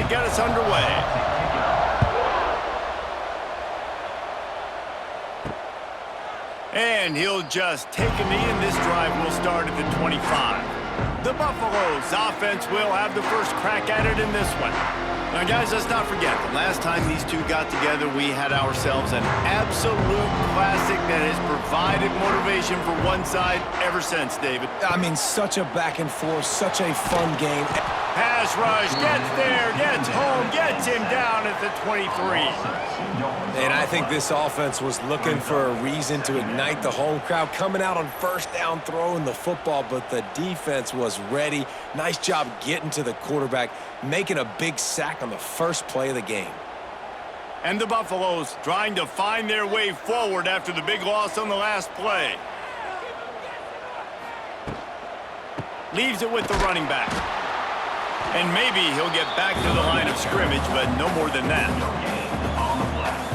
to get us underway. And he'll just take a knee, and this drive will start at the 25. The Buffaloes offense will have the first crack at it in this one. Now, guys, let's not forget, the last time these two got together, we had ourselves an absolute classic that has provided motivation for one side ever since, David. I mean, such a back and forth, such a fun game. Pass rush, gets there, gets home, gets him down at the 23. And I think this offense was looking for a reason to ignite the home crowd, coming out on first down, throwing the football, but the defense was ready. Nice job getting to the quarterback, making a big sack on the first play of the game. And the Buffaloes trying to find their way forward after the big loss on the last play. Leaves it with the running back. And maybe he'll get back to the line of scrimmage, but no more than that.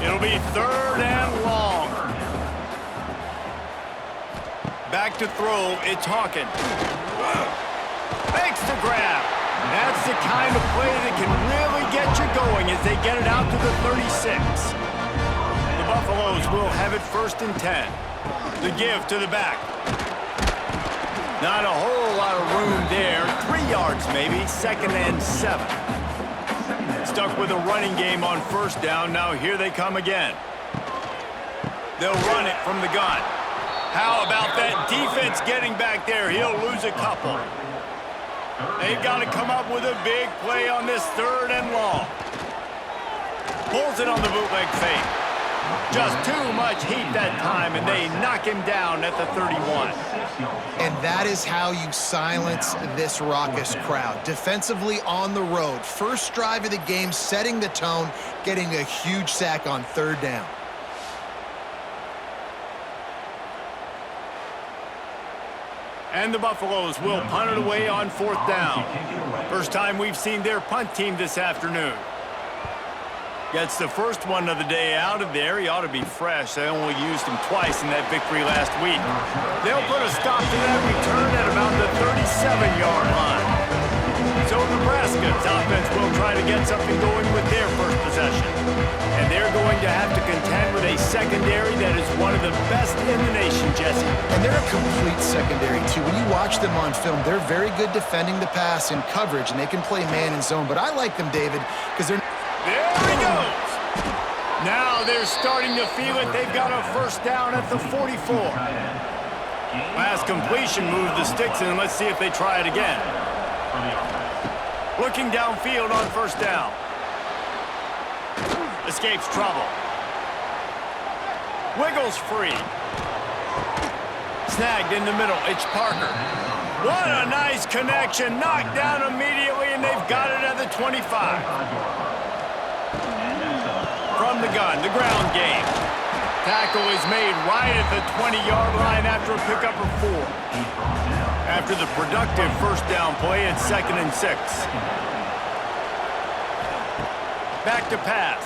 It'll be 3rd and long. Back to throw, it's Hawkins. Makes the grab. That's the kind of play that can really get you going as they get it out to the 36. The Buffaloes will have it 1st and 10. The give to the back. Not a whole lot of room there. 3 yards maybe. 2nd and 7. Stuck with a running game on 1st down. Now here they come again. They'll run it from the gun. How about that defense getting back there? He'll lose a couple. They've got to come up with a big play on this 3rd and long. Pulls it on the bootleg fake. Just too much heat that time, and they knock him down at the 31. And that is how you silence this raucous crowd. Defensively on the road. First drive of the game, setting the tone, getting a huge sack on 3rd down. And the Buffaloes will punt it away on 4th down. First time we've seen their punt team this afternoon. Gets the first one of the day out of there. He ought to be fresh. They only used him twice in that victory last week. They'll put a stop to that return at about the 37-yard line. So Nebraska's offense will try to get something going with their first possession. And they're going to have to contend with a secondary that is one of the best in the nation, Jesse. And they're a complete secondary, too. When you watch them on film, they're very good defending the pass and coverage, and they can play man and zone. But I like them, David, because they're... There he goes. Now they're starting to feel it. They've got a 1st down at the 44. Last completion moved the sticks in. Let's see if they try it again. Looking downfield on 1st down. Escapes trouble. Wiggles free. Snagged in the middle. It's Parker. What a nice connection. Knocked down immediately, and they've got it at the 25. From the gun, the ground game. Tackle is made right at the 20-yard line after a pickup of 4. After the productive 1st down play, it's 2nd and 6. Back to pass.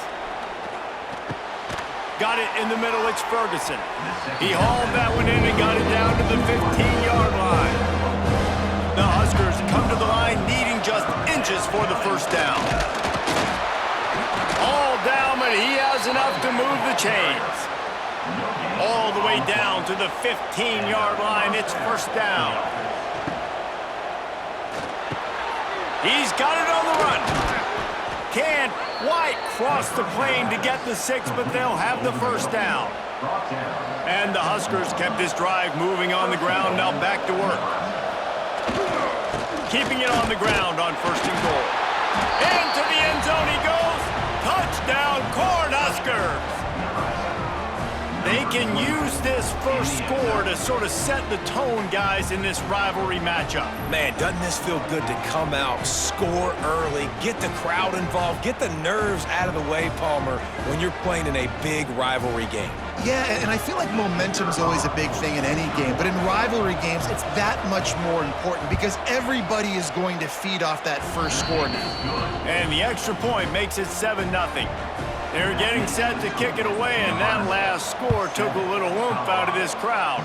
Got it in the middle, it's Ferguson. He hauled that one in and got it down to the 15-yard line. The Huskers come to the line needing just inches for the 1st down. All down, but he has enough to move the chains. All the way down to the 15-yard line. It's 1st down. He's got it on the run. Can't quite cross the plane to get the 6, but they'll have the 1st down. And the Huskers kept this drive moving on the ground. Now back to work. Keeping it on the ground on 1st and goal. Into the end zone he goes. Touchdown, Cornhuskers! They can use this first score to sort of set the tone, guys, in this rivalry matchup. Man, doesn't this feel good to come out, score early, get the crowd involved, get the nerves out of the way, Palmer, when you're playing in a big rivalry game? Yeah, and I feel like momentum is always a big thing in any game, but in rivalry games, it's that much more important because everybody is going to feed off that first score now. And the extra point makes it 7-0. They're getting set to kick it away, and that last score took a little oomph out of this crowd.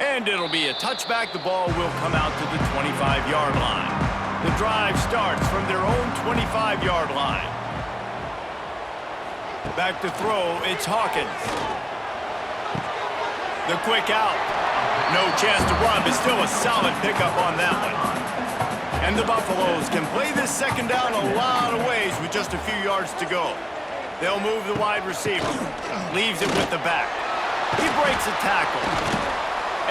And it'll be a touchback. The ball will come out to the 25-yard line. The drive starts from their own 25-yard line. Back to throw, it's Hawkins. The quick out. No chance to run, but still a solid pickup on that one. And the Buffaloes can play this second down a lot of ways with just a few yards to go. They'll move the wide receiver. Leaves it with the back. He breaks a tackle.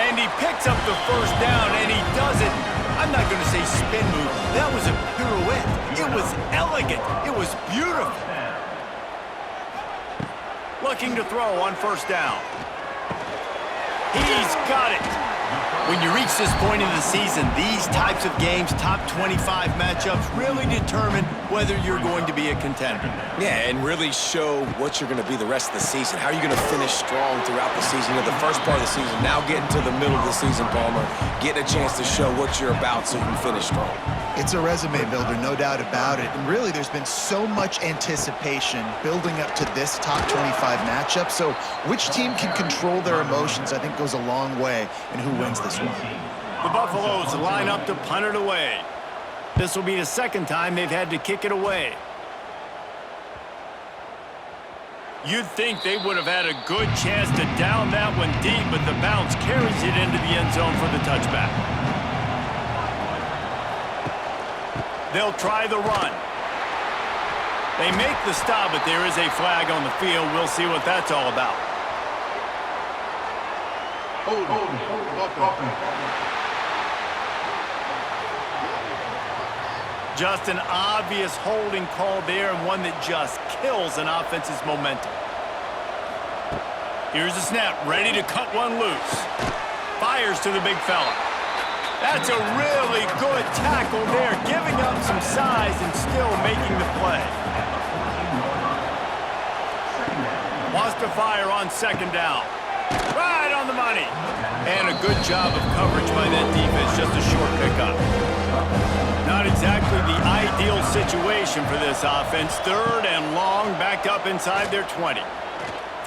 And he picks up the first down, and he does it. I'm not going to say spin move. That was a pirouette. It was elegant. It was beautiful. Looking to throw on first down. He's got it. When you reach this point in the season, these types of games, top 25 matchups, really determine whether you're going to be a contender. Yeah, and really show what you're going to be the rest of the season. How are you going to finish strong throughout the season? You know, the first part of the season, now getting to the middle of the season, Palmer, getting a chance to show what you're about so you can finish strong. It's a resume builder, no doubt about it. And really, there's been so much anticipation building up to this top 25 matchup. So which team can control their emotions, I think, goes a long way in who wins this one. The Buffaloes line up to punt it away. This will be the second time they've had to kick it away. You'd think they would have had a good chance to down that one deep, but the bounce carries it into the end zone for the touchback. They'll try the run. They make the stop, but there is a flag on the field. We'll see what that's all about. Just an obvious holding call there, and one that just kills an offense's momentum. Here's the snap, ready to cut one loose. Fires to the big fella. That's a really good tackle there, giving up some size and still making the play. Wants to fire on second down. Right on the money. And a good job of coverage by that defense, just a short pickup. Not exactly the ideal situation for this offense. Third and long, back up inside their 20.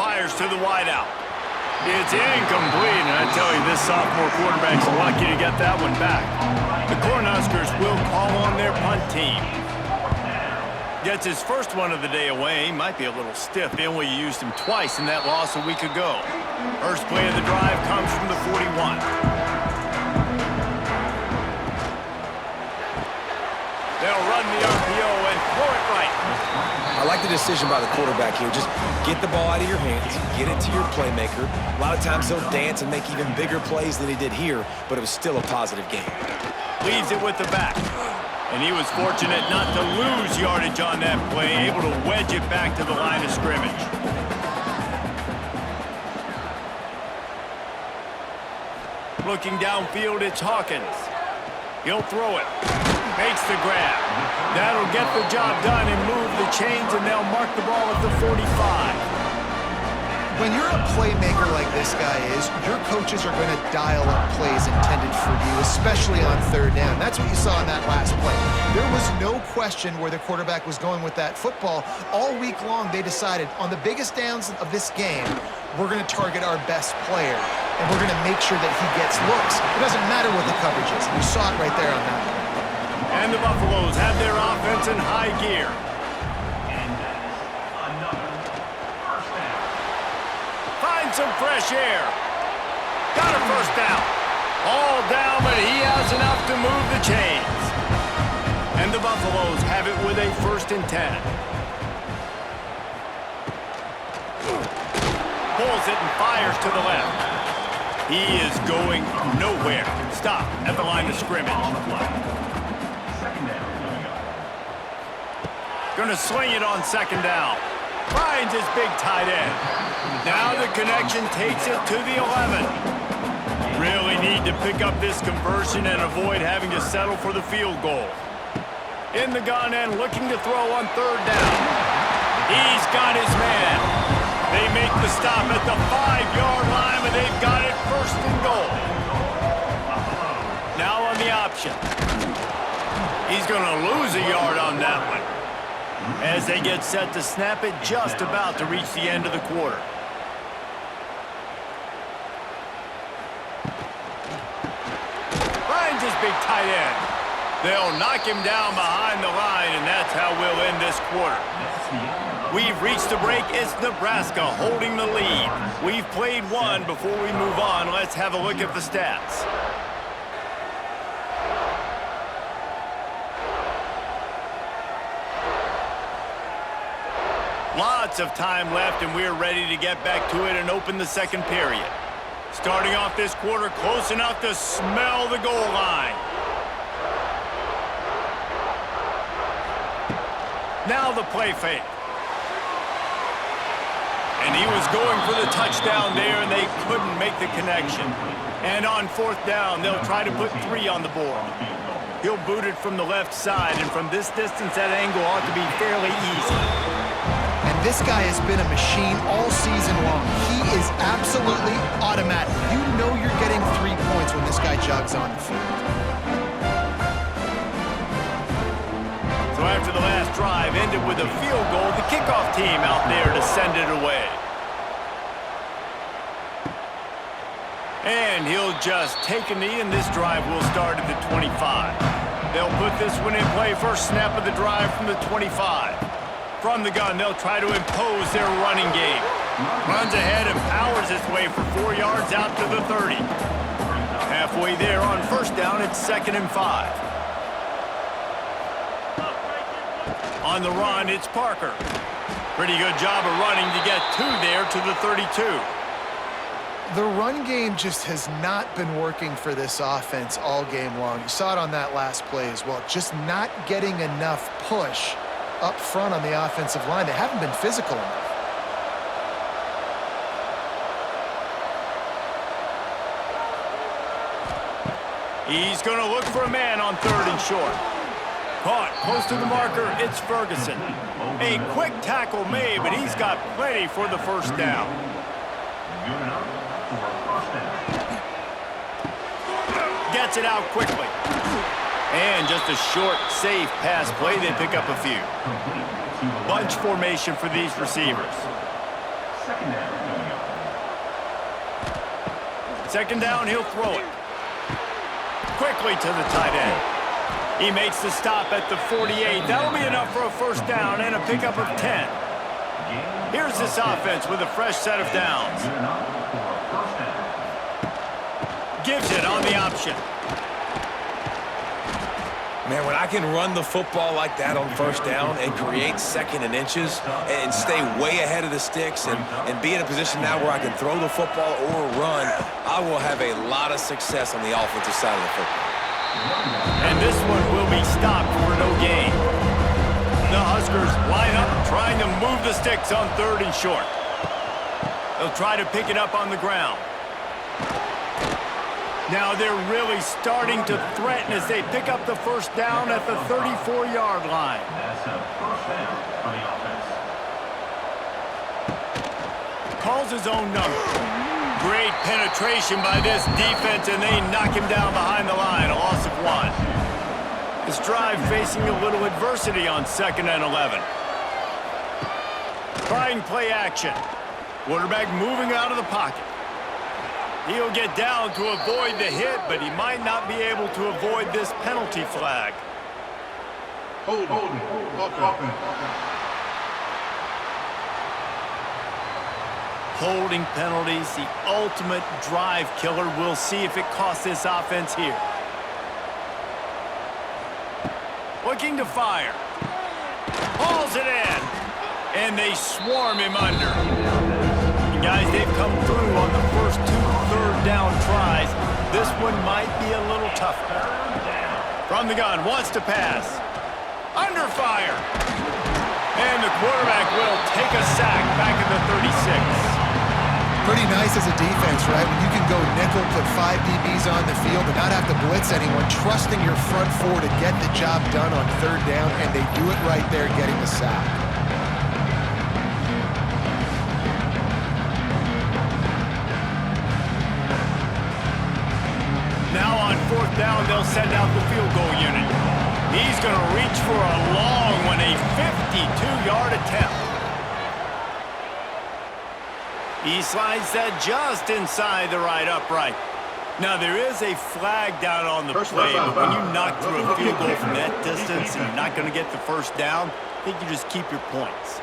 Fires to the wideout. It's incomplete, and I tell you, this sophomore quarterback's lucky to get that one back. The Cornhuskers will call on their punt team. Gets his first one of the day away. He might be a little stiff. They only used him twice in that loss a week ago. First play of the drive comes from the 41. They'll run the RPO and throw it right. I like the decision by the quarterback here. Just get the ball out of your hands, get it to your playmaker. A lot of times he'll dance and make even bigger plays than he did here, but it was still a positive game. Leaves it with the back. And he was fortunate not to lose yardage on that play, able to wedge it back to the line of scrimmage. Looking downfield, it's Hawkins. He'll throw it. Makes the grab. That'll get the job done and move the chains, and they'll mark the ball at the 45. When you're a playmaker like this guy is, your coaches are going to dial up plays intended for you, especially on third down. That's what you saw in that last play. There was no question where the quarterback was going with that football. All week long, they decided on the biggest downs of this game, we're going to target our best player, and we're going to make sure that he gets looks. It doesn't matter what the coverage is. You saw it right there on that one. And the Buffaloes have their offense in high gear. Find some fresh air. Got a first down. All down, but he has enough to move the chains. And the Buffaloes have it with a 1st and 10. Pulls it and fires to the left. He is going nowhere. Stop at the line of scrimmage. Gonna sling it on second down. Finds his big tight end. Now the connection takes it to the 11. Really need to pick up this conversion and avoid having to settle for the field goal. In the gun and looking to throw on third down. He's got his man. They make the stop at the 5-yard line, but they've got it 1st and goal. Now on the option. He's gonna lose a yard on that one, as they get set to snap it, just about to reach the end of the quarter. Finds his big tight end. They'll knock him down behind the line, and that's how we'll end this quarter. We've reached the break. It's Nebraska holding the lead. We've played one. Before we move on, let's have a look at the stats. Lots of time left, and we're ready to get back to it and open the second period. Starting off this quarter close enough to smell the goal line. Now the play fake. And he was going for the touchdown there, and they couldn't make the connection. And on fourth down, they'll try to put 3 on the board. He'll boot it from the left side, and from this distance, that angle ought to be fairly easy. And this guy has been a machine all season long. He is absolutely automatic. You know you're getting 3 points when this guy jogs on the field. So after the last drive ended with a field goal, the kickoff team out there to send it away. And he'll just take a knee, and this drive will start at the 25. They'll put this one in play. First snap of the drive from the 25. From the gun, they'll try to impose their running game. Runs ahead and powers his way for 4 yards out to the 30. Halfway there on first down, it's 2nd and 5. On the run, it's Parker. Pretty good job of running to get 2 there to the 32. The run game just has not been working for this offense all game long. You saw it on that last play as well. Just not getting enough push up front on the offensive line. They haven't been physical enough. He's going to look for a man on 3rd and short. Caught close to the marker, it's Ferguson. A quick tackle made, but he's got plenty for the first down. Gets it out quickly. And just a short, safe pass play. They pick up a few. Bunch formation for these receivers. Second down, he'll throw it. Quickly to the tight end. He makes the stop at the 48. That'll be enough for a first down and a pickup of 10. Here's this offense with a fresh set of downs. Gives it on the option. Man, when I can run the football like that on first down and create 2nd and inches and stay way ahead of the sticks and be in a position now where I can throw the football or run, I will have a lot of success on the offensive side of the football. And this one will be stopped for no gain. The Huskers line up trying to move the sticks on 3rd and short. They'll try to pick it up on the ground. Now they're really starting to threaten as they pick up the first down at the 34-yard line. That's a first down for the offense. Calls his own number. Great penetration by this defense, and they knock him down behind the line. A loss of 1. This drive facing a little adversity on 2nd and 11. Trying play action. Quarterback moving out of the pocket. He'll get down to avoid the hit, but he might not be able to avoid this penalty flag. Holding penalties, the ultimate drive killer. We'll see if it costs this offense here. Looking to fire. Hauls it in. And they swarm him under. And guys, they've come through on the first 2 third down tries. This one might be a little tougher. From the gun, wants to pass. Under fire. And the quarterback will take a sack back at the 36. Pretty nice as a defense, right? When you can go nickel, put 5 DBs on the field and not have to blitz anyone, trusting your front 4 to get the job done on 3rd down, and they do it right there, getting the sack. Now on 4th down, they'll send out the field goal unit. He's going to reach for a long one, a 52-yard attempt. He slides that just inside the right upright. Now, there is a flag down on the play, but when you knock through a field goal from that distance and you're not going to get the first down, I think you just keep your points.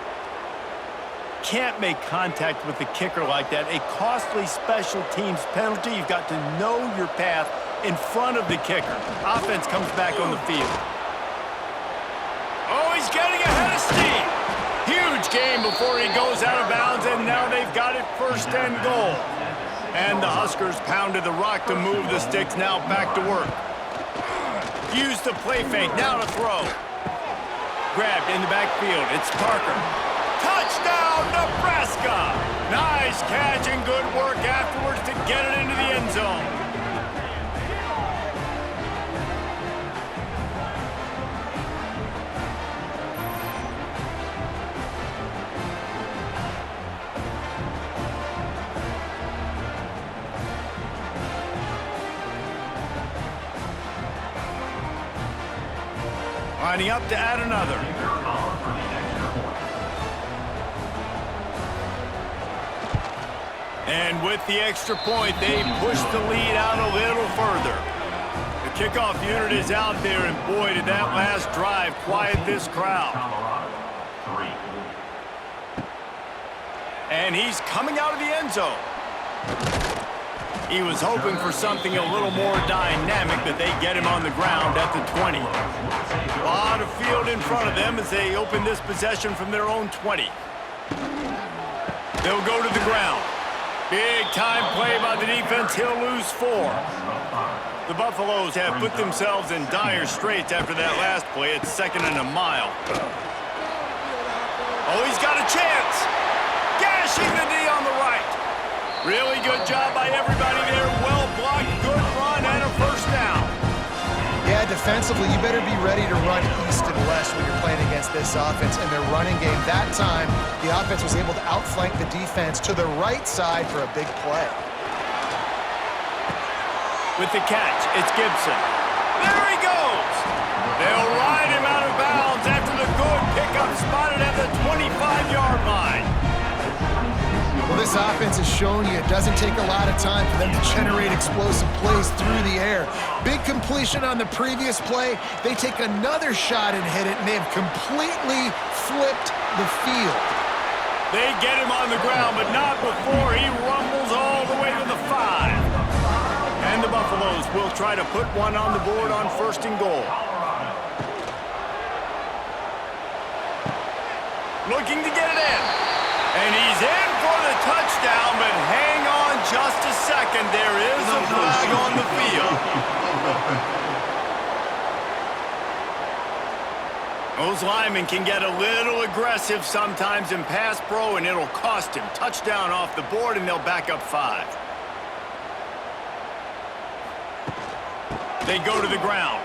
Can't make contact with the kicker like that. A costly special teams penalty. You've got to know your path in front of the kicker. Offense comes back on the field. Oh, he's getting ahead of steam. Huge game before he goes out of bounds, and now they've got it first and goal. And the Huskers pounded the rock to move the sticks. Now back to work. Use the play fake. Now to throw. Grabbed in the backfield. It's Parker. Touchdown, Nebraska! Nice catch and good work afterwards to get it into the end zone. Lining up to add another. And with the extra point, they push the lead out a little further. The kickoff unit is out there, and boy, did that last drive quiet this crowd. And he's coming out of the end zone. He was hoping for something a little more dynamic, but they get him on the ground at the 20. A lot of field in front of them as they open this possession from their own 20. They'll go to the ground. Big-time play by the defense. He'll lose 4. The Buffaloes have put themselves in dire straits after that last play. It's 2nd and a mile. Oh, he's got a chance. Gashing the D on the right. Really good job by everybody there. Well blocked, good run, and a first down. Yeah, defensively, you better be ready to run east and west when you're playing against this offense and their running game. That time, the offense was able to outflank the defense to the right side for a big play. With the catch, it's Gibson. There he goes! They'll ride him out of bounds after the good pickup spotted at the 25-yard line. Well, this offense has shown you it doesn't take a lot of time for them to generate explosive plays through the air. Big completion on the previous play. They take another shot and hit it, and they have completely flipped the field. They get him on the ground, but not before he rumbles all the way to the 5. And the Buffaloes will try to put one on the board on 1st and goal. Looking to get it in. And he's in for the touchdown, but hang on just a second. There is a flag on the field. Those linemen can get a little aggressive sometimes in pass pro, and it'll cost him. Touchdown off the board, and they'll back up 5. They go to the ground.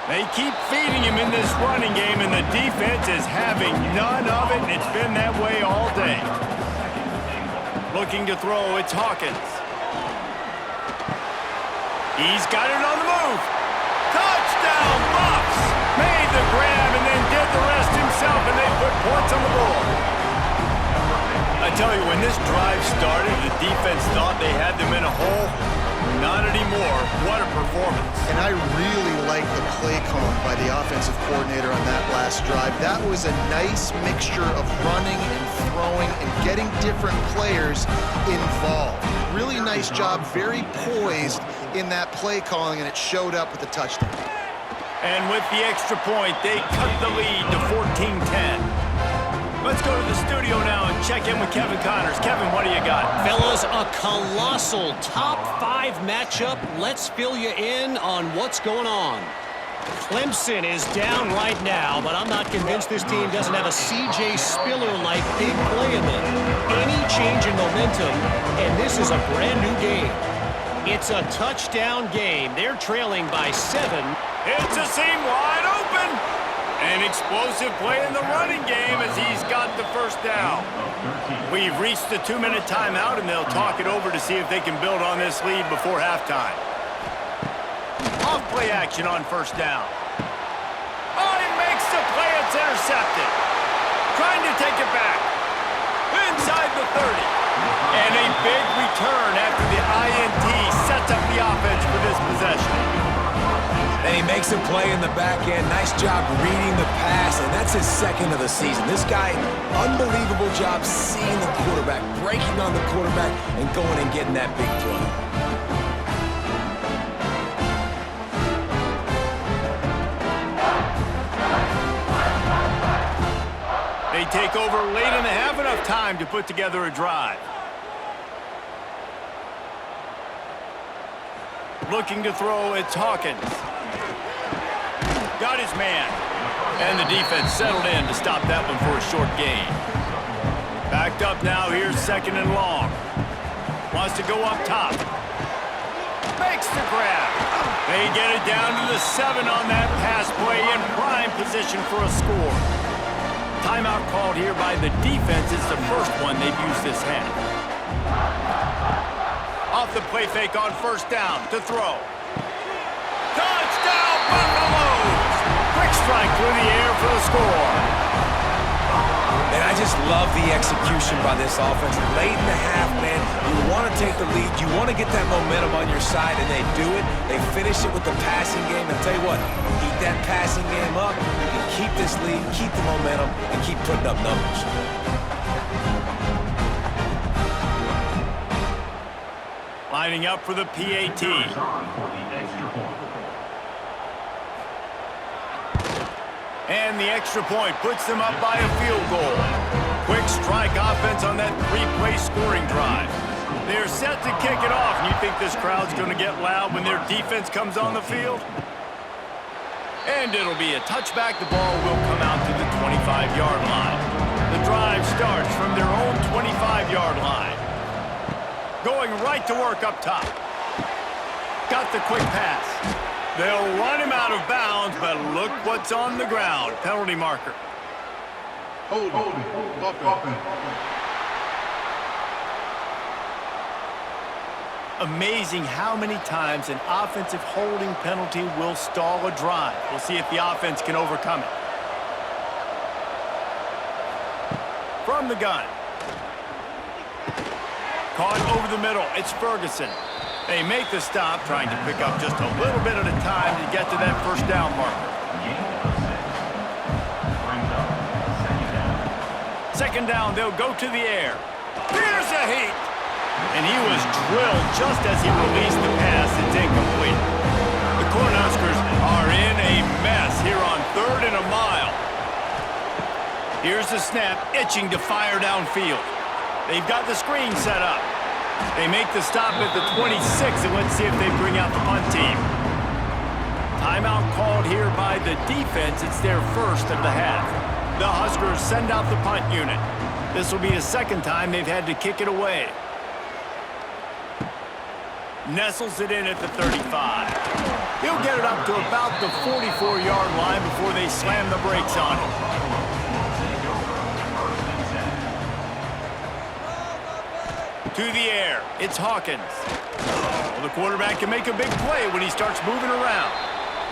They keep feeding him in this running game, and the defense is having none of it, and it's been that way all day. Looking to throw, it's Hawkins. He's got it on the move. Touchdown, Buffs! Made the grab and then did the rest himself, and they put points on the board. I tell you, when this drive started, the defense thought they had them in a hole. Not anymore. What a performance. And I really like the play call by the offensive coordinator on that last drive. That was a nice mixture of running and throwing and getting different players involved. Really nice job, very poised in that play calling, and it showed up with the touchdown. And with the extra point, they cut the lead to 14-10. Let's go to the studio now and check in with Kevin Connors. Kevin, what do you got? Fellas, a colossal top 5 matchup. Let's fill you in on what's going on. Clemson is down right now, but I'm not convinced this team doesn't have a C.J. Spiller-like big play in them. Any change in momentum, and this is a brand-new game. It's a touchdown game. They're trailing by 7. It's a seam wide open. An explosive play in the running game as he's got the first down. We've reached the 2-minute timeout, and they'll talk it over to see if they can build on this lead before halftime. Off-play action on first down. Oh, he makes the play. It's intercepted. Trying to take it back. Inside the 30. And a big return after the INT sets up the offense for this possession. And he makes a play in the back end. Nice job reading the pass, and that's his second of the season. This guy, unbelievable job seeing the quarterback, breaking on the quarterback, and going and getting that big play. They take over late and have enough time to put together a drive. Looking to throw, it's Hawkins. Got his man. And the defense settled in to stop that one for a short gain. Backed up now, here's second and long. Wants to go up top. Makes the grab. They get it down to the 7 on that pass play in prime position for a score. Timeout called here by the defense. It's the first one they've used this half. Off the play fake on first down to throw. Touchdown, Buffaloes! Quick strike through the air for the score. And I just love the execution by this offense. Late in the half, man, you want to take the lead. You want to get that momentum on your side, and they do it. They finish it with the passing game. And I'll tell you what, keep that passing game up. You can keep this lead, keep the momentum, and keep putting up numbers. Lining up for the PAT. And the extra point puts them up by a field goal. Quick strike offense on that 3-play scoring drive. They're set to kick it off. And you think this crowd's going to get loud when their defense comes on the field? And it'll be a touchback. The ball will come out to the 25-yard line. The drive starts from their own 25-yard line. Going right to work up top. Got the quick pass. They'll run him out of bounds, but look what's on the ground. Penalty marker. Amazing how many times an offensive holding penalty will stall a drive. We'll see if the offense can overcome it. From the gun. Caught over the middle. It's Ferguson. They make the stop, trying to pick up just a little bit at a time to get to that first down marker. Second down, they'll go to the air. Here's a heat. And he was drilled just as he released the pass. It's incomplete. The Cornhuskers are in a mess here on 3rd and a mile. Here's the snap, itching to fire downfield. They've got the screen set up. They make the stop at the 26, and let's see if they bring out the punt team. Timeout called here by the defense. It's their first of the half. The Huskers send out the punt unit. This will be the second time they've had to kick it away. Nestles it in at the 35. He'll get it up to about the 44-yard line before they slam the brakes on him. To the air, it's Hawkins. Well, the quarterback can make a big play when he starts moving around.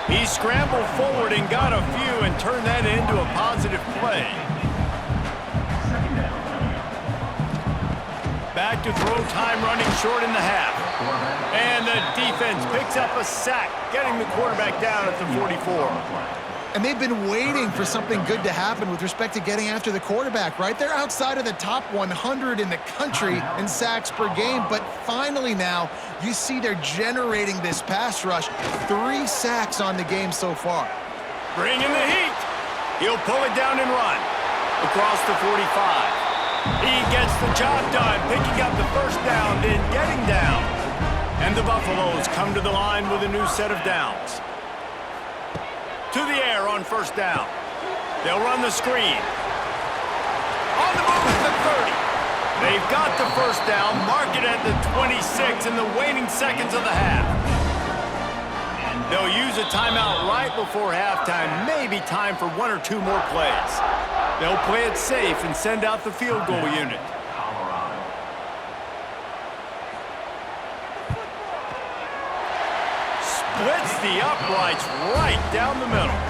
He scrambled forward and got a few and turned that into a positive play. Back to throw time, running short in the half. And the defense picks up a sack, getting the quarterback down at the 44. And they've been waiting for something good to happen with respect to getting after the quarterback, right? They're outside of the top 100 in the country in sacks per game, but finally now you see they're generating this pass rush. 3 sacks on the game so far. Bringing the heat. He'll pull it down and run across the 45. He gets the job done, picking up the first down, then getting down. And the Buffaloes come to the line with a new set of downs. To the air on first down. They'll run the screen. On the move at the 30. They've got the first down, mark it at the 26 in the waning seconds of the half. They'll use a timeout right before halftime, maybe time for 1 or 2 more plays. They'll play it safe and send out the field goal unit. Splits the uprights right down the middle.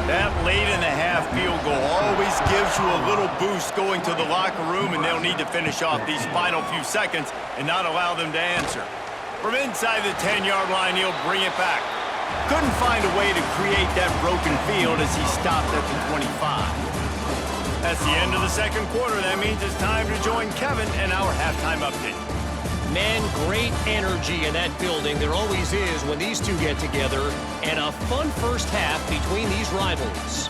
That late in the half field goal always gives you a little boost going to the locker room, and they'll need to finish off these final few seconds and not allow them to answer. From inside the 10-yard line, he'll bring it back. Couldn't find a way to create that broken field as he stopped at the 25. That's the end of the second quarter. That means it's time to join Kevin and our halftime update. Man, great energy in that building. There always is when these two get together. And a fun first half between these rivals.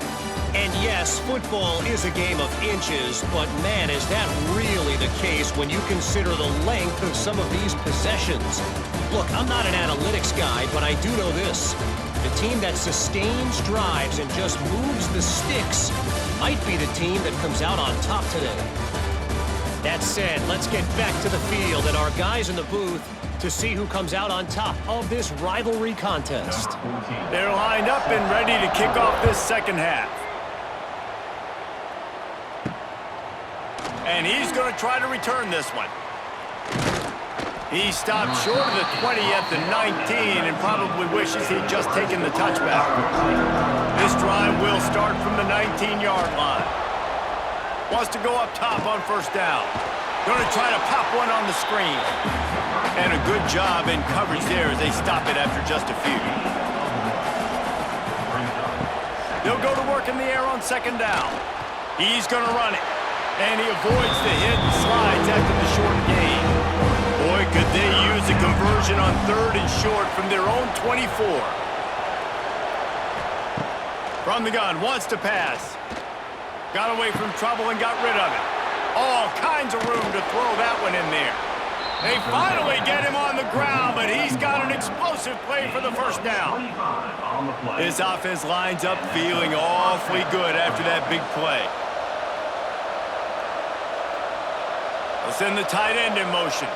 And yes, football is a game of inches, but man, is that really the case when you consider the length of some of these possessions. Look, I'm not an analytics guy, but I do know this. The team that sustains drives and just moves the sticks might be the team that comes out on top today. That said, let's get back to the field and our guys in the booth to see who comes out on top of this rivalry contest. They're lined up and ready to kick off this second half. And he's going to try to return this one. He stopped short of the 20 at the 19 and probably wishes he'd just taken the touchback. This drive will start from the 19-yard line. Wants to go up top on first down. Going to try to pop one on the screen. And a good job in coverage there as they stop it after just a few. They'll go to work in the air on second down. He's going to run it. And he avoids the hit and slides after the short gain. Boy, could they use a conversion on third and short from their own 24. From the gun, wants to pass. Got away from trouble and got rid of it. All kinds of room to throw that one in there. They finally get him on the ground, but he's got an explosive play for the first down. This offense lines up feeling awfully good after that big play. They'll send the tight end in motion.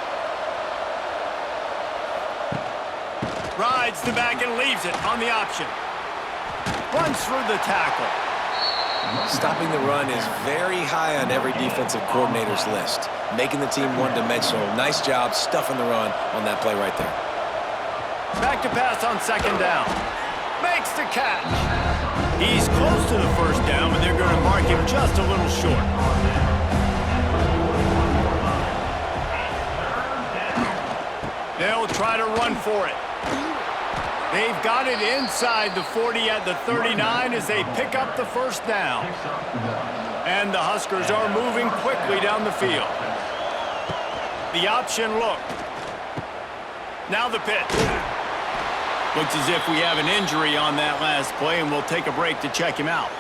Rides the back and leaves it on the option. Runs through the tackle. Stopping the run is very high on every defensive coordinator's list. Making the team one-dimensional. Nice job stuffing the run on that play right there. Back to pass on second down. Makes the catch. He's close to the first down, but they're going to mark him just a little short. They'll try to run for it. They've got it inside the 40 at the 39 as they pick up the first down. And the Huskers are moving quickly down the field. The option look. Now the pitch. Looks as if we have an injury on that last play, and we'll take a break to check him out.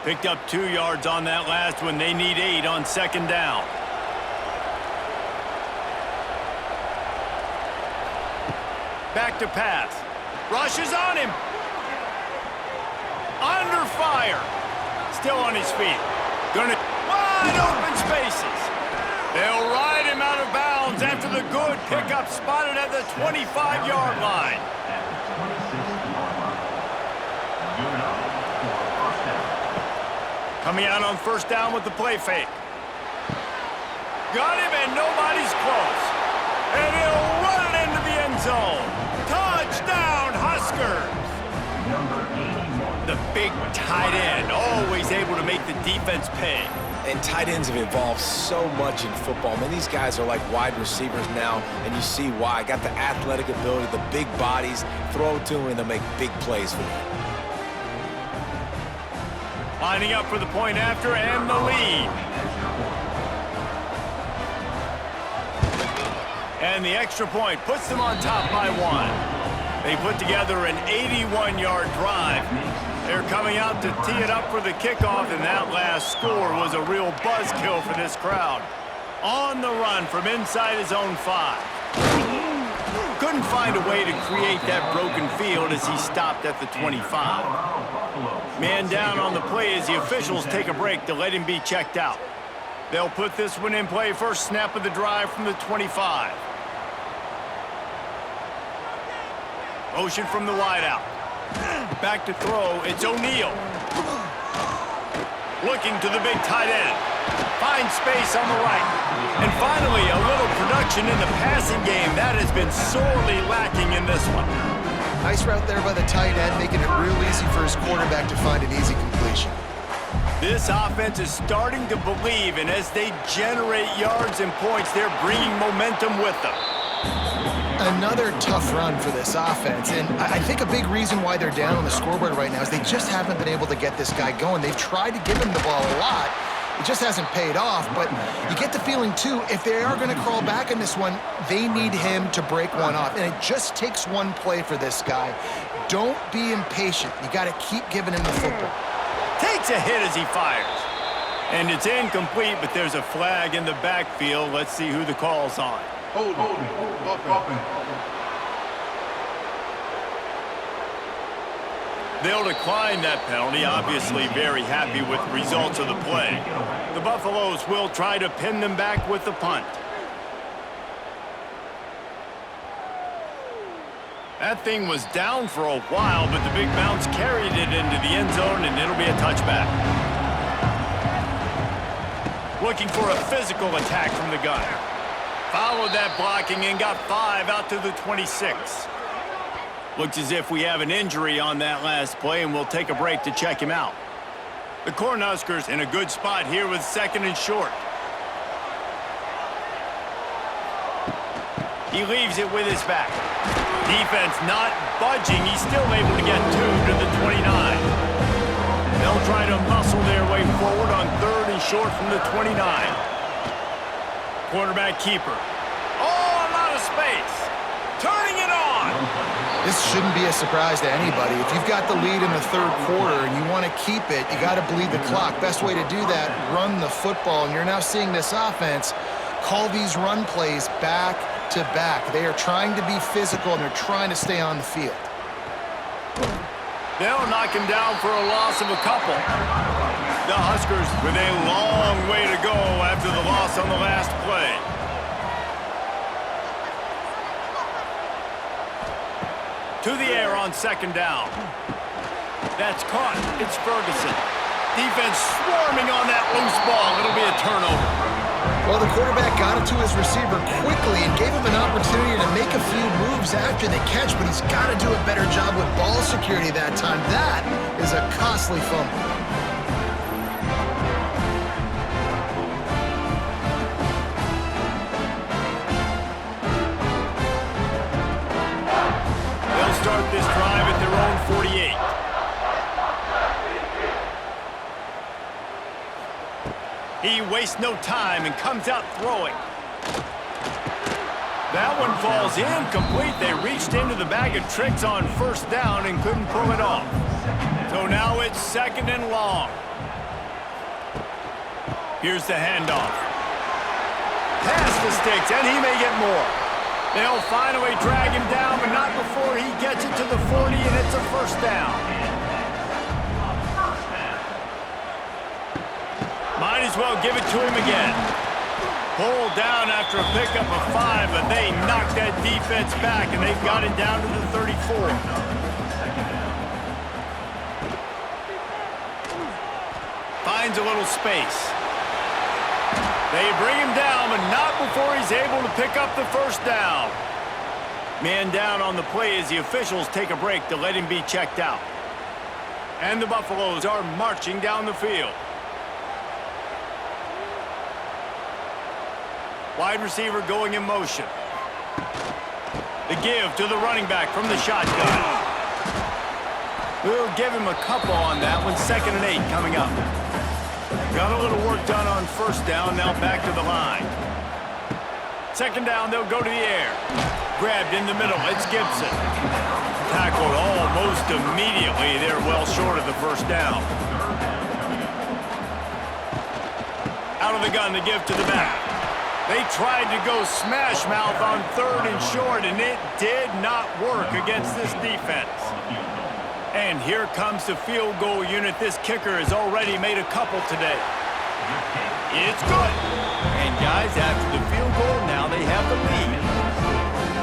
Picked up 2 yards on that last one. They need 8 on second down. Back to pass. Rushes on him. Under fire. Still on his feet. Gonna wide open spaces. They'll ride him out of bounds after the good pickup spotted at the 25-yard line. Coming out on first down with the play fake. Got him and nobody's close. And he'll run it into the end zone. Touchdown, Huskers! The big tight end, always able to make the defense pay. And tight ends have evolved so much in football. Man, these guys are like wide receivers now, and you see why. Got the athletic ability, the big bodies, throw it to them, and they'll make big plays for them. Lining up for the point after and the lead. And the extra point puts them on top by 1. They put together an 81-yard drive. They're coming out to tee it up for the kickoff, and that last score was a real buzzkill for this crowd. On the run from inside his own 5. Couldn't find a way to create that broken field as he stopped at the 25. Man down on the play as the officials take a break to let him be checked out. They'll put this one in play first snap of the drive from the 25. Motion from the wideout. Back to throw, it's O'Neal. Looking to the big tight end. Finds space on the right. And finally, a little production in the passing game. That has been sorely lacking in this one. Nice route there by the tight end, making it real easy for his quarterback to find an easy completion. This offense is starting to believe, and as they generate yards and points, they're bringing momentum with them. Another tough run for this offense, and I think a big reason why they're down on the scoreboard right now is they just haven't been able to get this guy going. They've tried to give him the ball a lot. It just hasn't paid off, but you get the feeling, too, if they are going to crawl back in this one, they need him to break one off, and it just takes one play for this guy. Don't be impatient. You got to keep giving him the football. Takes a hit as he fires. And it's incomplete, but there's a flag in the backfield. Let's see who the call's on. Hold. They'll decline that penalty, obviously very happy with the results of the play. The Buffaloes will try to pin them back with the punt. That thing was down for a while, but the big bounce carried it into the end zone, and it'll be a touchback. Looking for a physical attack from the gun. Followed that blocking and got 5 out to the 26. Looks as if we have an injury on that last play, and we'll take a break to check him out. The Cornhuskers in a good spot here with 2nd and short. He leaves it with his back. Defense not budging. He's still able to get 2 to the 29. They'll try to muscle their way forward on 3rd and short from the 29. Quarterback keeper. Oh, a lot of space. Turning it on. This shouldn't be a surprise to anybody. If you've got the lead in the 3rd quarter and you want to keep it, you got to bleed the clock. Best way to do that, run the football. And you're now seeing this offense call these run plays back to back. They are trying to be physical, and they're trying to stay on the field. They'll knock him down for a loss of a couple. The Huskers with a long way to go after the loss on the last play. To the air on 2nd down. That's caught. It's Ferguson. Defense swarming on that loose ball. It'll be a turnover. Well, the quarterback got it to his receiver quickly and gave him an opportunity to make a few moves after the catch, but he's got to do a better job with ball security that time. That is a costly fumble. Start this drive at their own 48. He wastes no time and comes out throwing. That one falls incomplete. They reached into the bag of tricks on 1st down and couldn't pull it off. So now it's 2nd and long. Here's the handoff. Pass the sticks, and he may get more. They'll finally drag him down, but not before he gets it to the 40, and it's a 1st down. Might as well give it to him again. Pulled down after a pickup of 5, but they knocked that defense back, and they've got it down to the 34. Finds a little space. They bring him down, but not before he's able to pick up the 1st down. Man down on the play as the officials take a break to let him be checked out. And the Buffaloes are marching down the field. Wide receiver going in motion. The give to the running back from the shotgun. We'll give him a couple on that one. 2nd and 8 coming up. Got a little work done on 1st down, now back to the line. 2nd down, they'll go to the air. Grabbed in the middle, it's Gibson. Tackled almost immediately. They're well short of the 1st down. Out of the gun, the give to the back. They tried to go smash mouth on 3rd and short, and it did not work against this defense. And here comes the field goal unit. This kicker has already made a couple today. It's good. And guys, after the field goal, now they have the lead.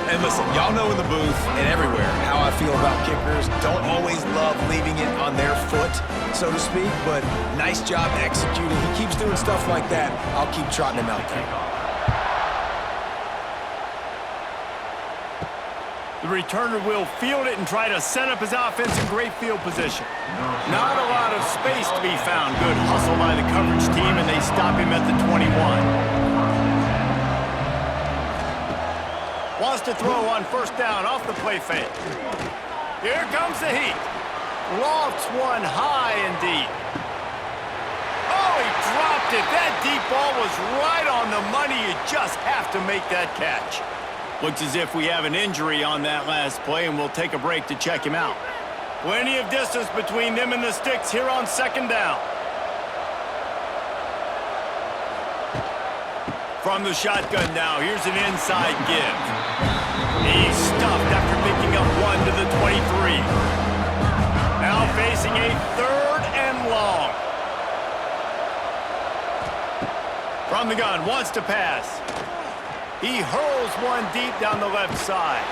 And listen, y'all know in the booth and everywhere how I feel about kickers. Don't always love leaving it on their foot, so to speak, but nice job executing. He keeps doing stuff like that. I'll keep trotting him out there. The The returner will field it and try to set up his offense in great field position. Not a lot of space to be found. Good hustle by the coverage team, and they stop him at the 21. Wants to throw on first down off the play fake. Here comes the heat. Lofts one high and deep. Oh, he dropped it. That deep ball was right on the money. You just have to make that catch. Looks as if we have an injury on that last play, and we'll take a break to check him out. Plenty of distance between them and the sticks here on second down. From the shotgun now, here's an inside give. He's stuffed after picking up one to the 23. Now facing a third and long. From the gun, wants to pass. He hurls one deep down the left side.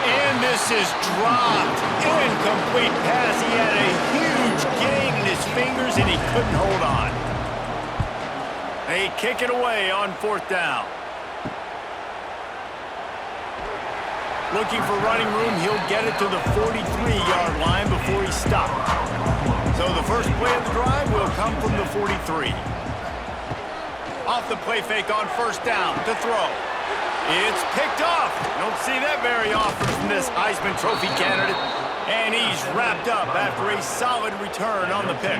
And this is dropped. Incomplete pass. He had a huge gain in his fingers, and he couldn't hold on. They kick it away on fourth down. Looking for running room. He'll get it to the 43-yard line before he stopped. So the first play of the drive will come from the 43. Off the play fake on first down to throw. It's picked off. Don't see that very often from this Heisman Trophy candidate. And he's wrapped up after a solid return on the pick.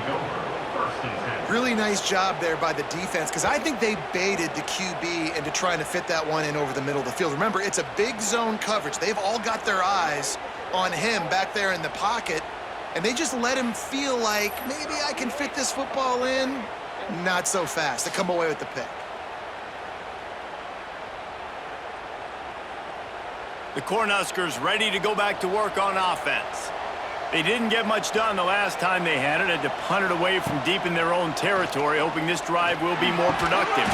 Really nice job there by the defense, because I think they baited the QB into trying to fit that one in over the middle of the field. Remember, it's a big zone coverage. They've all got their eyes on him back there in the pocket, and they just let him feel like, maybe I can fit this football in. Not so fast. They come away with the pick. The Cornhuskers ready to go back to work on offense. They didn't get much done the last time they had it. Had to punt it away from deep in their own territory, hoping this drive will be more productive.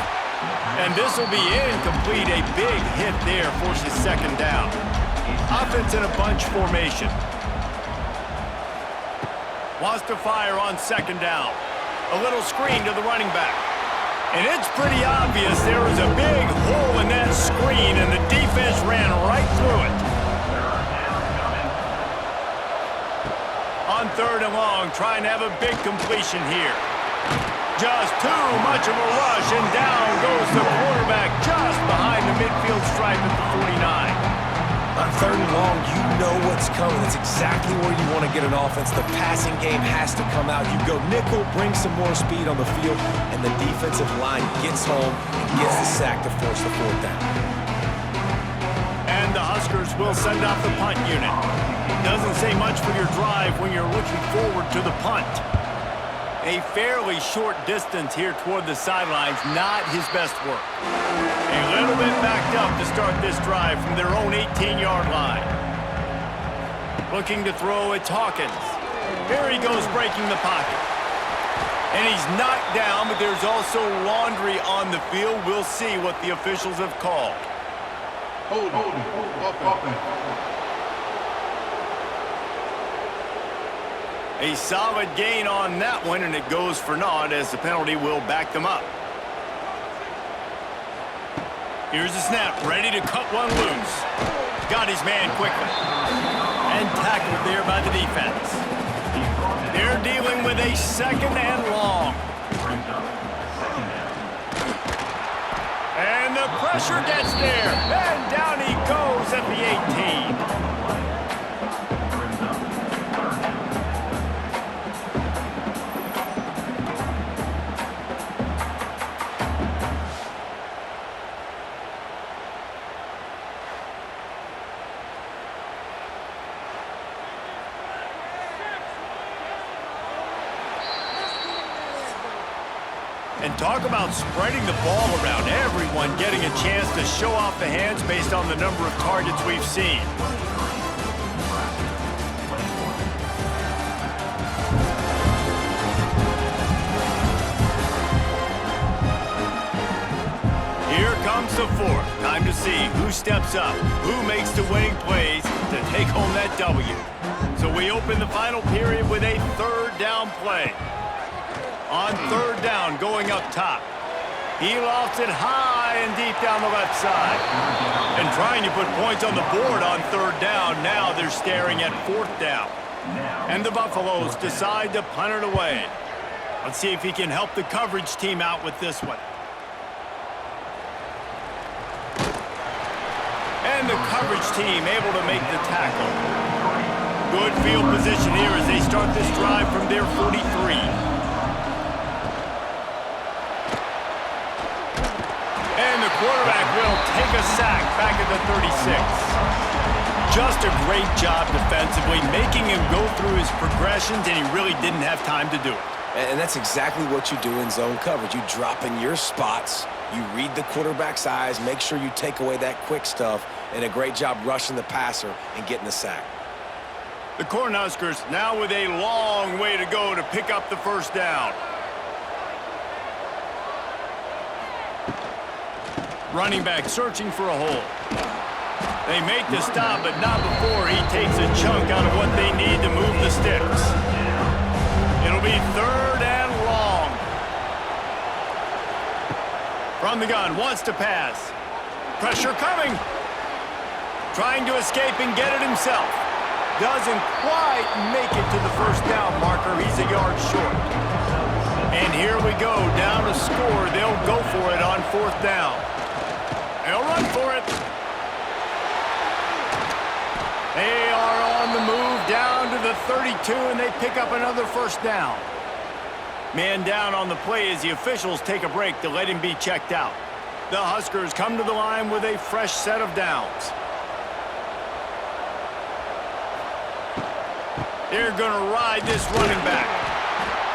And this will be incomplete. A big hit there forces second down. Offense in a bunch formation. Wants to fire on second down. A little screen to the running back. And it's pretty obvious there was a big hole in that screen, and the defense ran right through it. On third and long, trying to have a big completion here. Just too much of a rush, and down goes the quarterback just behind the midfield stripe at the 49. On third and long, you know what's coming. That's exactly where you want to get an offense. The passing game has to come out. You go nickel, bring some more speed on the field, and the defensive line gets home and gets the sack to force the fourth down. And the Huskers will send out the punt unit. Doesn't say much for your drive when you're looking forward to the punt. A fairly short distance here toward the sidelines, not his best work. A little bit backed up to start this drive from their own 18-yard line. Looking to throw, it's Hawkins. Here he goes breaking the pocket. And he's knocked down, but there's also laundry on the field. We'll see what the officials have called. Hold on. A solid gain on that one, and it goes for naught as the penalty will back them up. Here's the snap, ready to cut one loose. Got his man quickly. And tackled there by the defense. They're dealing with a second and long. And the pressure gets there. And down he goes at the 18. And talk about spreading the ball around. Everyone getting a chance to show off the hands based on the number of targets we've seen. Here comes the fourth. Time to see who steps up, who makes the winning plays to take home that W. So we open the final period with a third down play. On third down, going up top. He lofts it high and deep down the left side. And trying to put points on the board on third down. Now they're staring at fourth down. And the Buffaloes decide to punt it away. Let's see if he can help the coverage team out with this one. And the coverage team able to make the tackle. Good field position here as they start this drive from their 43. And the quarterback will take a sack back at the 36. Just a great job defensively, making him go through his progressions, and he really didn't have time to do it. And that's exactly what you do in zone coverage. You drop in your spots, you read the quarterback's eyes, make sure you take away that quick stuff, and a great job rushing the passer and getting the sack. The Cornhuskers now with a long way to go to pick up the first down. Running back searching for a hole. They make the stop, but not before he takes a chunk out of what they need to move the sticks. It'll be third and long. From the gun, wants to pass. Pressure coming. Trying to escape and get it himself. Doesn't quite make it to the first down marker. He's a yard short. And here we go, down to score. They'll go for it on fourth down. They'll run for it. They are on the move down to the 32, and they pick up another first down. Man down on the play as the officials take a break to let him be checked out. The Huskers come to the line with a fresh set of downs. They're going to ride this running back.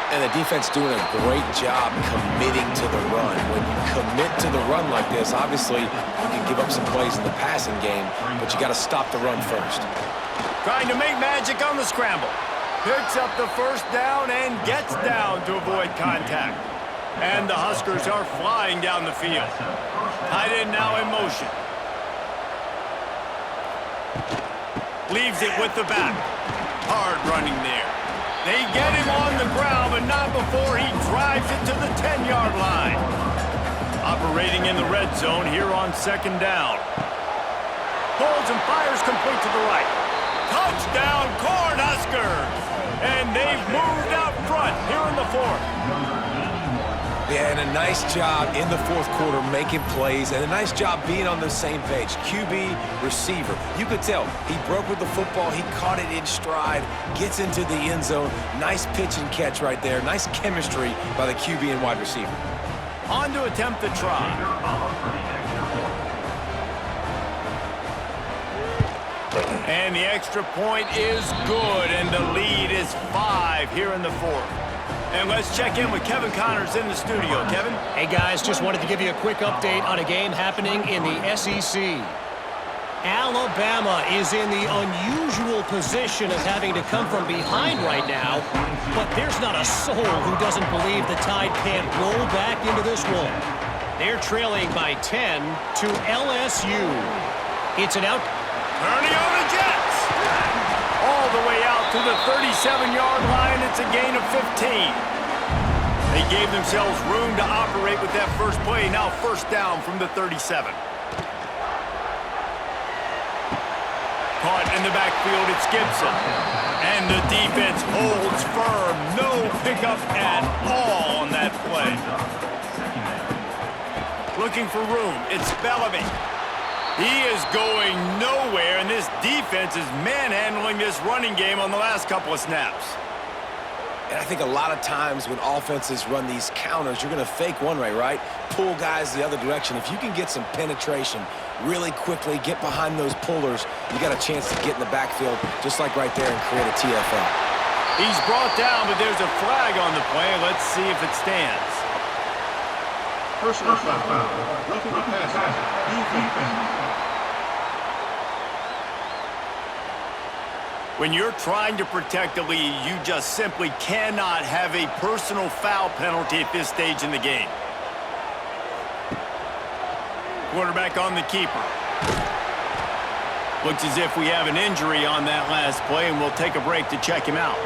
And the defense doing a great job committing to the run. When you commit to the run like this, obviously you can give up some plays in the passing game, but you got to stop the run first. Trying to make magic on the scramble. Picks up the first down and gets down to avoid contact. And the Huskers are flying down the field. Tight end now in motion. Leaves it with the back. Hard running there. They get him on the ground, but not before he drives it to the 10-yard line. Operating in the red zone here on second down. Pulls and fires complete to the right. Touchdown, Cornhuskers! And they've moved out front here in the fourth. Yeah, and a nice job in the fourth quarter making plays, and a nice job being on the same page. QB, receiver. You could tell he broke with the football. He caught it in stride, gets into the end zone. Nice pitch and catch right there. Nice chemistry by the QB and wide receiver. On to attempt the try. And the extra point is good, and the lead is 5 here in the fourth. And let's check in with Kevin Connors in the studio. Kevin? Hey, guys, just wanted to give you a quick update on a game happening in the SEC. Alabama is in the unusual position of having to come from behind right now, but there's not a soul who doesn't believe the Tide can't roll back into this one. They're trailing by 10 to LSU. It's an out. Turning on the Jets. All the way out to the 37-yard line. It's a gain of 15. They gave themselves room to operate with that first play. Now first down from the 37. Caught in the backfield, it's Gibson. And the defense holds firm. No pickup at all on that play. Looking for room, it's Bellamy. He is going nowhere, and this defense is manhandling this running game on the last couple of snaps. And I think a lot of times when offenses run these counters, you're going to fake one way, right? Pull guys the other direction. If you can get some penetration really quickly, get behind those pullers, you got a chance to get in the backfield, just like right there, and create a TFL. He's brought down, but there's a flag on the play. Let's see if it stands. Personal foul. Roughing the passer. Defense. When you're trying to protect the lead, you just simply cannot have a personal foul penalty at this stage in the game. Quarterback on the keeper. Looks as if we have an injury on that last play, and we'll take a break to check him out.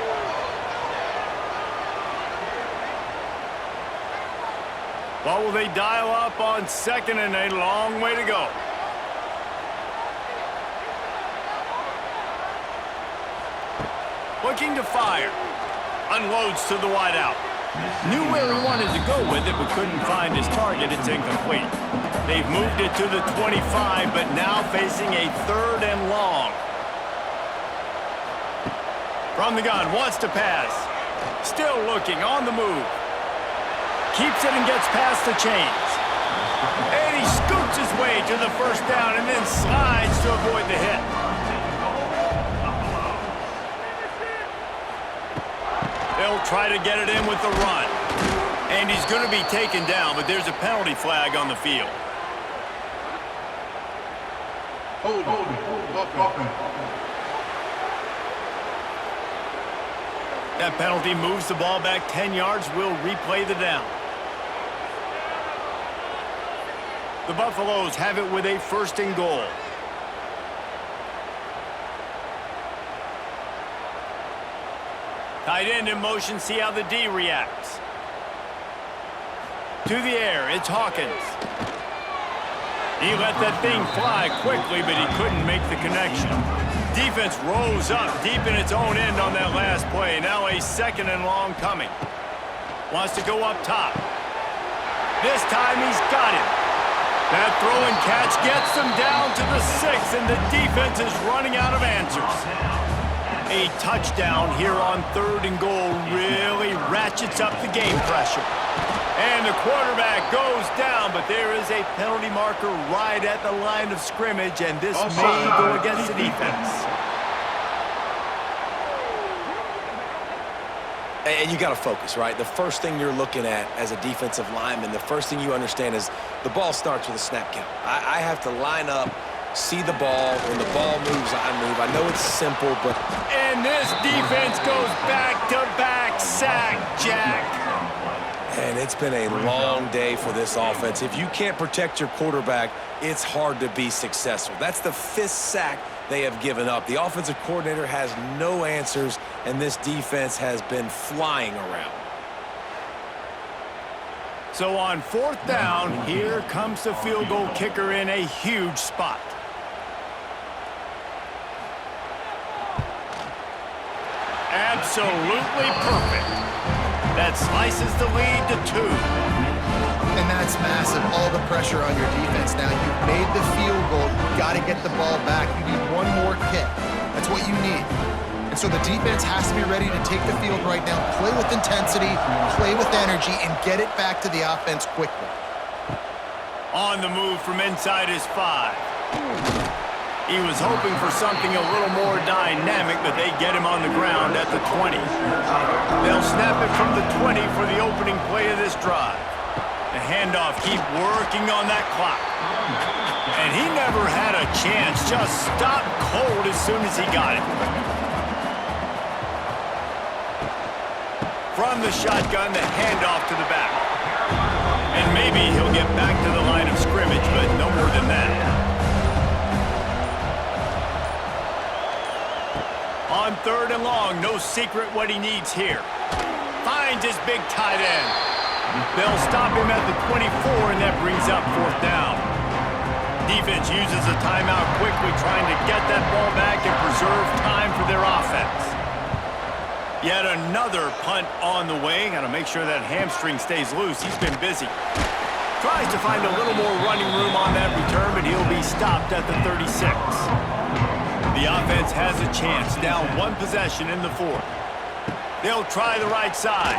What will they dial up on second and a long way to go? Looking to fire. Unloads to the wideout. Knew where he wanted to go with it, but couldn't find his target. It's incomplete. They've moved it to the 25, but now facing a third and long. From the gun, wants to pass. Still looking, on the move. Keeps it and gets past the chains. And he scoots his way to the first down and then slides to avoid the hit. They'll try to get it in with the run. And he's going to be taken down, but there's a penalty flag on the field. That penalty moves the ball back 10 yards. We'll replay the down. The Buffaloes have it with a first and goal. Tight end in motion, see how the D reacts. To the air, it's Hawkins. He let that thing fly quickly, but he couldn't make the connection. Defense rose up deep in its own end on that last play. Now a second and long coming. Wants to go up top. This time he's got him. That throw and catch gets them down to the 6, and the defense is running out of answers. A touchdown here on third and goal really ratchets up the game pressure. And the quarterback goes down, but there is a penalty marker right at the line of scrimmage, and this may go against the defense. And you got to focus, right? The first thing you're looking at as a defensive lineman, the first thing you understand is the ball starts with a snap count. I have to line up, see the ball. When the ball moves, I move. I know it's simple, but... And this defense goes back-to-back sack, Jack. And it's been a long day for this offense. If you can't protect your quarterback, it's hard to be successful. That's the 5th sack they have given up. The offensive coordinator has no answers, and this defense has been flying around. So on 4th down, here comes the field goal kicker in a huge spot. Absolutely perfect. That slices the lead to 2. And that's massive, all the pressure on your defense. Now, you've made the field goal. You've got to get the ball back. You need one more kick. That's what you need. And so the defense has to be ready to take the field right now, play with intensity, play with energy, and get it back to the offense quickly. On the move from inside his 5. He was hoping for something a little more dynamic, but they get him on the ground at the 20. They'll snap it from the 20 for the opening play of this drive. The handoff, keep working on that clock. And he never had a chance, just stopped cold as soon as he got it. From the shotgun, the handoff to the back. And maybe he'll get back to the line of scrimmage, but no more than that. On 3rd and long, no secret what he needs here. Finds his big tight end. They'll stop him at the 24, and that brings up 4th down. Defense uses a timeout quickly, trying to get that ball back and preserve time for their offense. Yet another punt on the way. Got to make sure that hamstring stays loose. He's been busy. Tries to find a little more running room on that return, but he'll be stopped at the 36. The offense has a chance, down 1 possession in the 4th. They'll try the right side.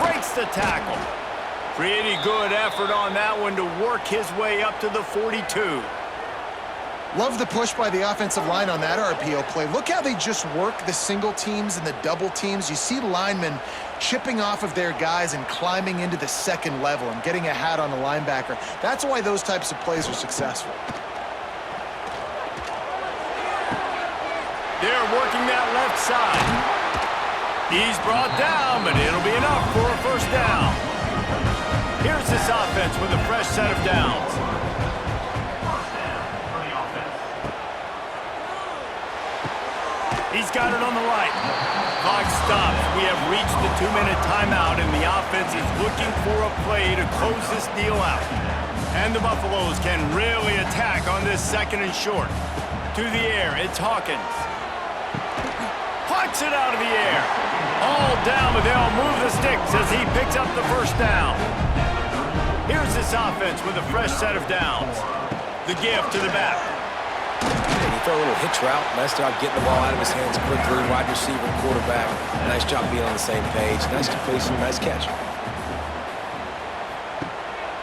Breaks the tackle. Pretty good effort on that one to work his way up to the 42. Love the push by the offensive line on that RPO play. Look how they just work the single teams and the double teams. You see linemen chipping off of their guys and climbing into the second level and getting a hat on the linebacker. That's why those types of plays are successful. They're working that left side. He's brought down, but it'll be enough for a first down. Here's this offense with a fresh set of downs. He's got it on the right. Clock stops. We have reached the 2-minute timeout, and the offense is looking for a play to close this deal out. And the Buffaloes can really attack on this 2nd and short. To the air, it's Hawkins. Plucks it out of the air. All down, but they'll move the sticks as he picks up the first down. Here's this offense with a fresh set of downs. The give to the back. And he throw a little hitch route. Nice job getting the ball out of his hands quickly. Wide receiver, quarterback. Nice job being on the same page. Nice completion, nice catch.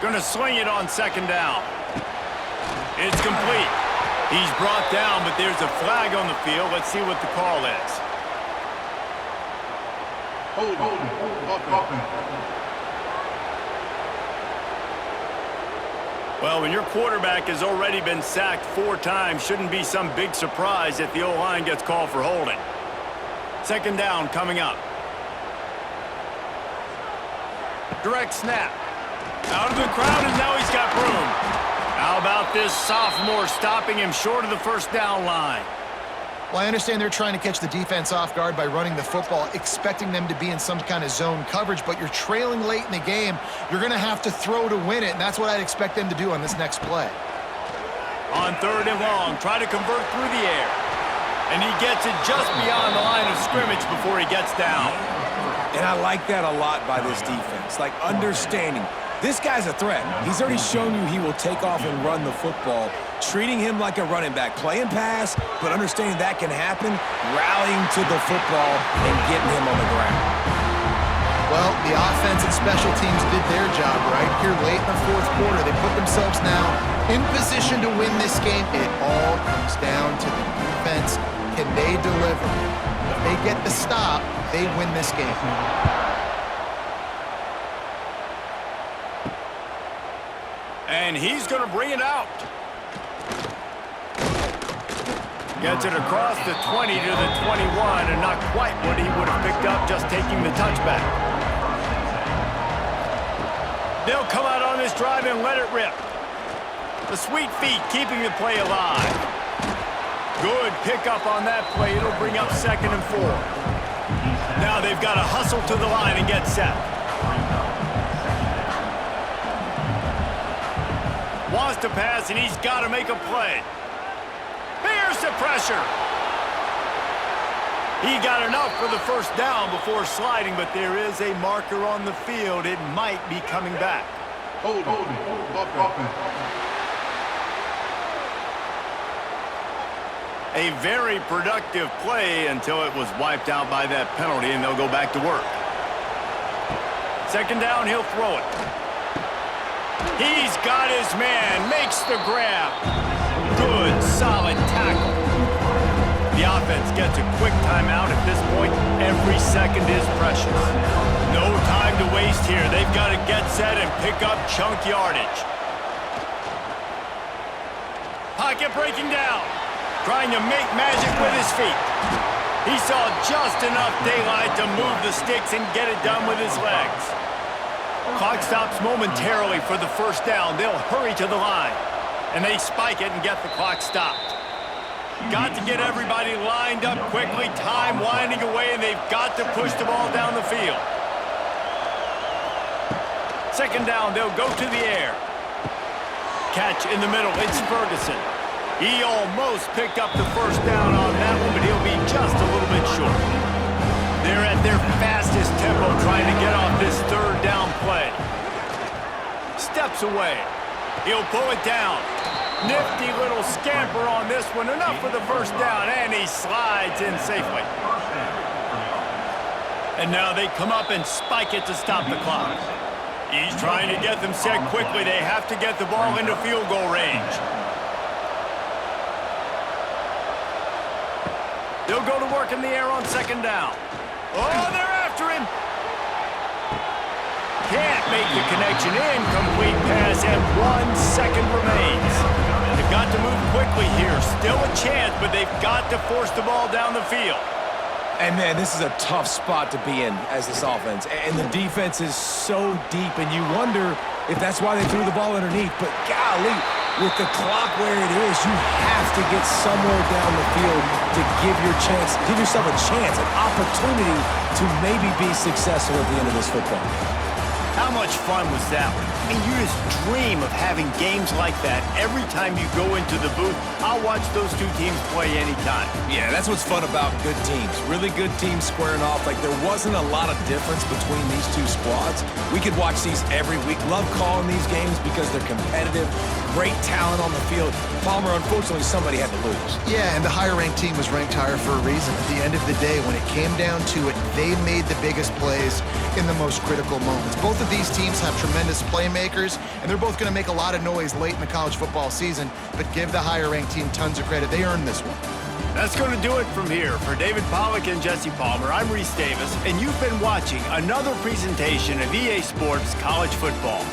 Gonna swing it on 2nd down. It's complete. He's brought down, but there's a flag on the field. Let's see what the call is. Well, when your quarterback has already been sacked 4 times, shouldn't be some big surprise if the O-line gets called for holding. 2nd down coming up. Direct snap. Out of the crowd, and now he's got room. How about this sophomore stopping him short of the 1st down line? Well, I understand they're trying to catch the defense off guard by running the football, expecting them to be in some kind of zone coverage, but you're trailing late in the game. You're going to have to throw to win it, and that's what I'd expect them to do on this next play. On 3rd and long, try to convert through the air. And he gets it just beyond the line of scrimmage before he gets down. And I like that a lot by this defense, like understanding. This guy's a threat. He's already shown you he will take off and run the football, treating him like a running back, playing pass, but understanding that can happen, rallying to the football and getting him on the ground. Well, the offense and special teams did their job right here late in the 4th quarter. They put themselves now in position to win this game. It all comes down to the defense. Can they deliver? If they get the stop, they win this game. And he's going to bring it out. Gets it across the 20 to the 21, and not quite what he would have picked up just taking the touchback. They'll come out on this drive and let it rip. The sweet feet keeping the play alive. Good pickup on that play. It'll bring up 2nd and 4. Now they've got to hustle to the line and get set. Wants to pass, and he's got to make a play. Here's the pressure. He got enough for the 1st down before sliding, but there is a marker on the field. It might be coming back. A very productive play until it was wiped out by that penalty, and they'll go back to work. 2nd down, he'll throw it. He's got his man, makes the grab. Good, solid tackle. The offense gets a quick timeout at this point. Every second is precious. No time to waste here. They've got to get set and pick up chunk yardage. Pocket breaking down. Trying to make magic with his feet. He saw just enough daylight to move the sticks and get it done with his legs. Clock stops momentarily for the 1st down. They'll hurry to the line. And they spike it and get the clock stopped. Got to get everybody lined up quickly. Time winding away, and they've got to push the ball down the field. 2nd down, they'll go to the air. Catch in the middle, it's Ferguson. He almost picked up the 1st down on that one, but he'll be just a little bit short. They're at their fastest tempo trying to get off this 3rd down play. Steps away. He'll pull it down. Nifty little scamper on this one. Enough for the 1st down, and he slides in safely. And now they come up and spike it to stop the clock. He's trying to get them set quickly. They have to get the ball into field goal range. They'll go to work in the air on 2nd down. Oh, they're after him. Can't make the connection. Incomplete pass, and 1 second remains. They've got to move quickly here. Still a chance, but they've got to force the ball down the field. And, man, this is a tough spot to be in as this offense. And the defense is so deep, and you wonder if that's why they threw the ball underneath. But, golly, with the clock where it is, you have to get somewhere down the field to give yourself a chance, an opportunity to maybe be successful at the end of this football game. How much fun was that one? I mean, you just dream of having games like that every time you go into the booth. I'll watch those two teams play anytime. Yeah, that's what's fun about good teams. Really good teams squaring off. Like, there wasn't a lot of difference between these two squads. We could watch these every week. Love calling these games because they're competitive. Great talent on the field. Palmer, unfortunately, somebody had to lose. Yeah, and the higher-ranked team was ranked higher for a reason. At the end of the day, when it came down to it, they made the biggest plays in the most critical moments. Both of these teams have tremendous playmakers, and they're both going to make a lot of noise late in the college football season, but give the higher-ranked team tons of credit. They earned this one. That's going to do it from here. For David Pollack and Jesse Palmer, I'm Reese Davis, and you've been watching another presentation of EA Sports College Football.